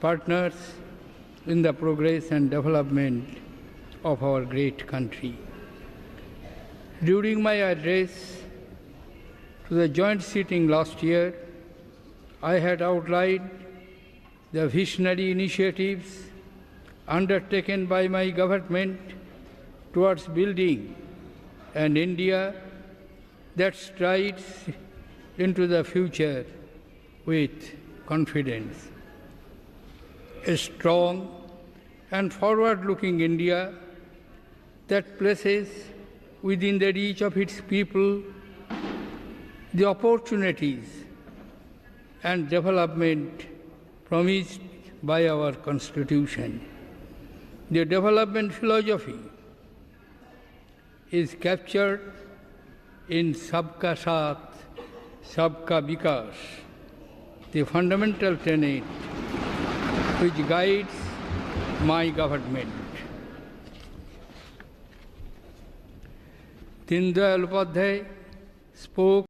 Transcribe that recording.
partners in the progress and development of our great country. During my address to the joint sitting last year, I had outlined the visionary initiatives undertaken by my government towards building an India that strides into the future with confidence. A strong and forward-looking India that places within the reach of its people the opportunities and development promised by our Constitution. The development philosophy is captured in Sabka Saath, Sabka Vikas, the fundamental tenet which guides my government. Deen Dayal Upadhyay spoke